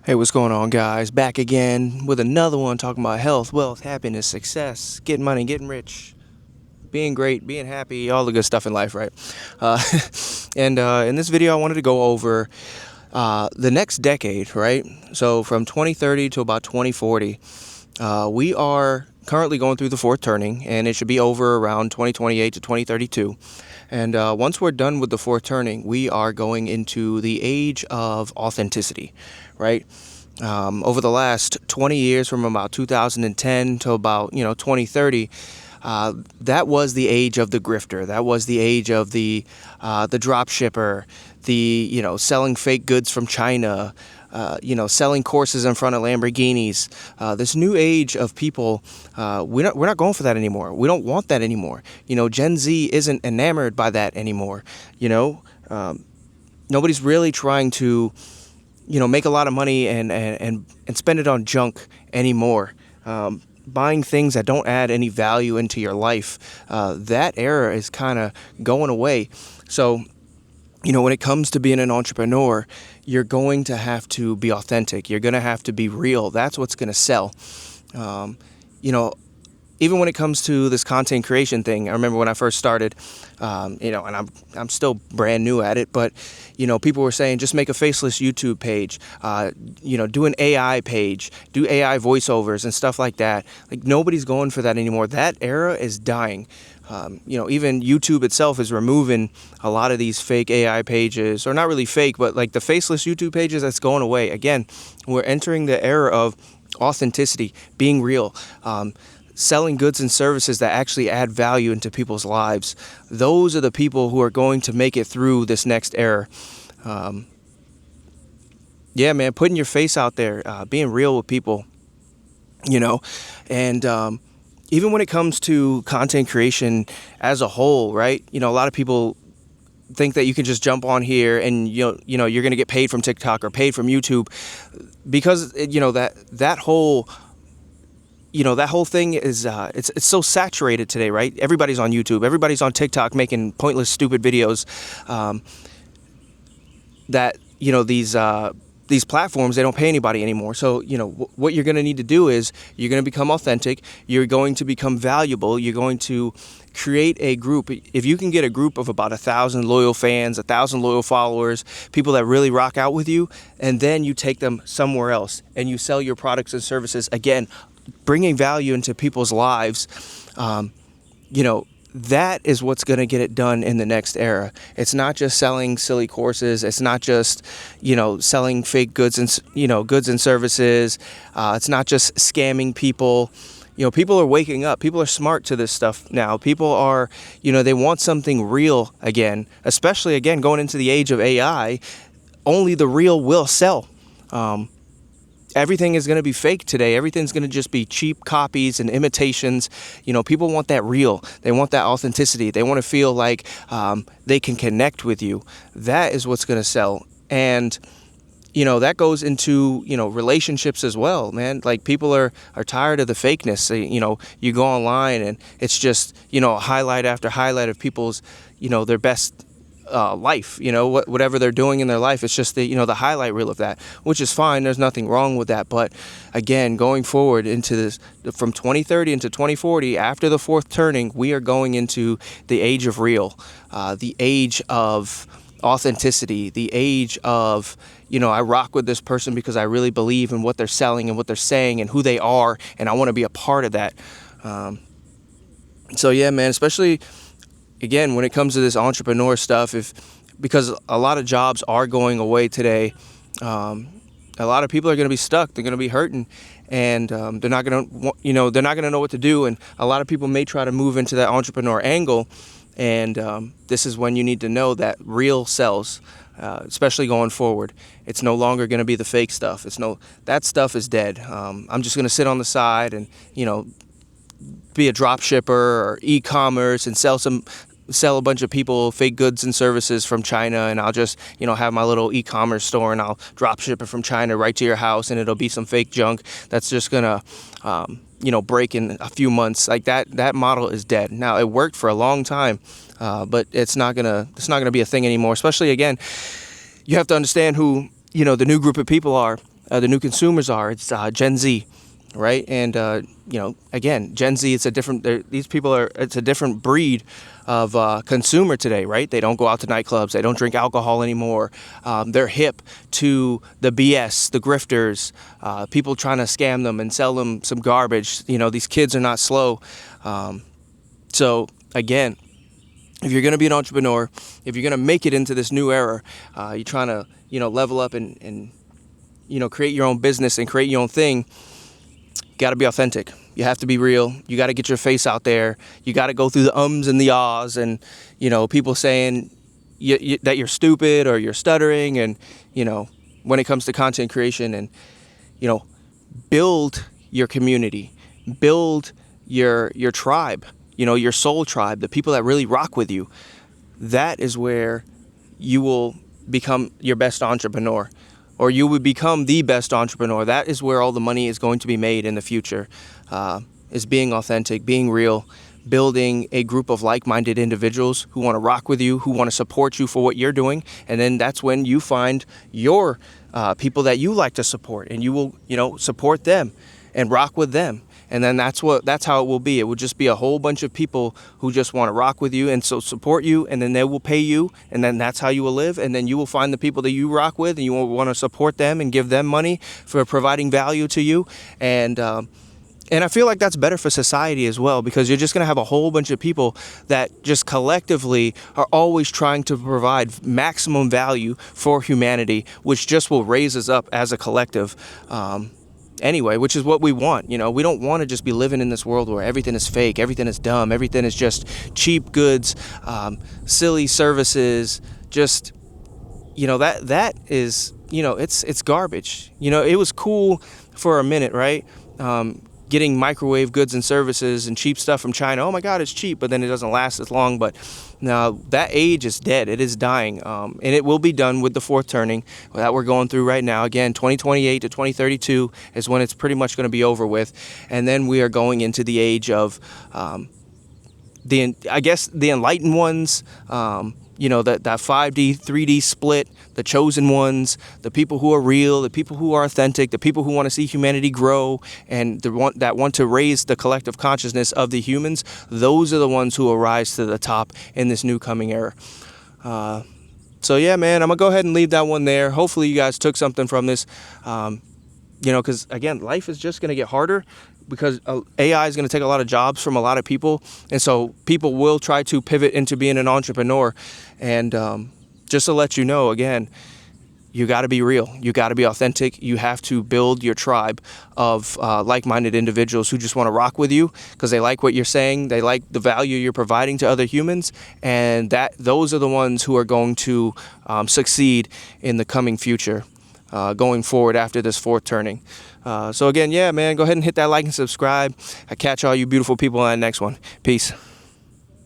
Hey, what's going on, guys? Back again with another one talking about health, wealth, happiness, success, getting money, getting rich, being great, being happy, all the good stuff in life, right? Uh, and in this video, I wanted to go over the next decade, right? So from 2030 to about 2040, we are currently going through the fourth turning, and it should be over around 2028 to 2032. And once we're done with the fourth turning, we are going into the age of authenticity, right? Over the last 20 years, from about 2010 to about 2030, that was the age of the grifter. That was the age of the drop shipper, the selling fake goods from China, selling courses in front of Lamborghinis. This new age of people, we're not going for that anymore. We don't want that anymore. Gen Z isn't enamored by that anymore. Nobody's really trying to make a lot of money and spend it on junk anymore. Buying things that don't add any value into your life, that era is kind of going away. So, when it comes to being an entrepreneur, you're going to have to be authentic. You're going to have to be real. That's what's going to sell. Even when it comes to this content creation thing, I remember when I first started, and I'm still brand new at it, but people were saying just make a faceless YouTube page, do an AI page, do AI voiceovers and stuff like that. Like, nobody's going for that anymore. That era is dying. Even YouTube itself is removing a lot of these fake AI pages, or not really fake, but like the faceless YouTube pages. That's going away. Again, we're entering the era of authenticity, being real. Selling goods and services that actually add value into people's lives. Those are the people who are going to make it through this next era. Yeah, man, putting your face out there, being real with people, and even when it comes to content creation as a whole, right? A lot of people think that you can just jump on here and you're going to get paid from TikTok or paid from YouTube, because that whole that whole thing is it's so saturated today, right? Everybody's on YouTube, everybody's on TikTok making pointless, stupid videos. That these platforms, they don't pay anybody anymore. So what you're going to need to do is you're going to become authentic. You're going to become valuable. You're going to create a group. If you can get a group of about 1,000 loyal fans, 1,000 loyal followers, people that really rock out with you, and then you take them somewhere else and you sell your products and services, again, bringing value into people's lives, that is what's going to get it done in the next era. It's not just selling silly courses. It's not just, selling fake goods and, goods and services. It's not just scamming people. People are waking up. People are smart to this stuff now. People are, they want something real again, especially, again, going into the age of AI. Only the real will sell. Everything is going to be fake today. Everything's going to just be cheap copies and imitations. People want that real. They want that authenticity. They want to feel like they can connect with you. That is what's going to sell. And, that goes into, relationships as well, man. Like, people are tired of the fakeness. You go online and it's just, highlight after highlight of people's, their best life, whatever they're doing in their life. It's just the highlight reel of that, which is fine. There's nothing wrong with that. But again, going forward into this, from 2030 into 2040, after the fourth turning, we are going into the age of real, the age of authenticity, the age of, I rock with this person because I really believe in what they're selling and what they're saying and who they are, and I want to be a part of that. So yeah, man, especially again, when it comes to this entrepreneur stuff, because a lot of jobs are going away today, a lot of people are going to be stuck. They're going to be hurting, and they're not going to know what to do. And a lot of people may try to move into that entrepreneur angle, and this is when you need to know that real sells, especially going forward. It's no longer going to be the fake stuff. That stuff is dead. I'm just going to sit on the side and be a drop shipper or e-commerce and sell a bunch of people fake goods and services from China, and I'll just have my little e-commerce store and I'll drop ship it from China right to your house, and it'll be some fake junk that's just gonna break in a few months. Like that model is dead. Now, it worked for a long time, but it's not gonna be a thing anymore. Especially, again, you have to understand who the new group of people are. the new consumers are. It's Gen Z, right? And again, Gen Z, it's a different. These people are. It's a different breed of consumer today, right? They don't go out to nightclubs. They don't drink alcohol anymore. They're hip to the BS, the grifters, people trying to scam them and sell them some garbage. These kids are not slow. So again, if you're going to be an entrepreneur, if you're going to make it into this new era, you're trying to level up and create your own business and create your own thing. You got to be authentic. You have to be real. You got to get your face out there. You got to go through the ums and the ahs and people saying that you're stupid or you're stuttering, and when it comes to content creation, and build your community, build your tribe, your soul tribe, the people that really rock with you. That is where you will become your best entrepreneur, or you would become the best entrepreneur. That is where all the money is going to be made in the future, is being authentic, being real, building a group of like-minded individuals who want to rock with you, who want to support you for what you're doing. And then that's when you find your people that you like to support, and you will, support them and rock with them. And then that's how it will be. It will just be a whole bunch of people who just want to rock with you and so support you, and then they will pay you, and then that's how you will live. And then you will find the people that you rock with, and you will want to support them and give them money for providing value to you. And I feel like that's better for society as well, because you're just going to have a whole bunch of people that just collectively are always trying to provide maximum value for humanity, which just will raise us up as a collective. Anyway, which is what we want. We don't want to just be living in this world where everything is fake, everything is dumb, everything is just cheap goods, silly services, just, that is, it's garbage. It was cool for a minute, right? Getting microwave goods and services and cheap stuff from China. Oh my God, it's cheap, but then it doesn't last as long. But now that age is dead. It is dying. And it will be done with the fourth turning that we're going through right now. Again, 2028 to 2032 is when it's pretty much going to be over with. And then we are going into the age of the enlightened ones, that 5D, 3D split, the chosen ones, the people who are real, the people who are authentic, the people who want to see humanity grow, and that want to raise the collective consciousness of the humans. Those are the ones who will rise to the top in this new coming era. So yeah, man, I'm going to go ahead and leave that one there. Hopefully you guys took something from this, because again, life is just going to get harder, because AI is going to take a lot of jobs from a lot of people. And so people will try to pivot into being an entrepreneur. And just to let you know, again, you got to be real. You got to be authentic. You have to build your tribe of like-minded individuals who just want to rock with you because they like what you're saying. They like the value you're providing to other humans. And those are the ones who are going to succeed in the coming future, going forward after this fourth turning. So again, yeah, man, go ahead and hit that like and subscribe. I catch all you beautiful people on the next one. Peace.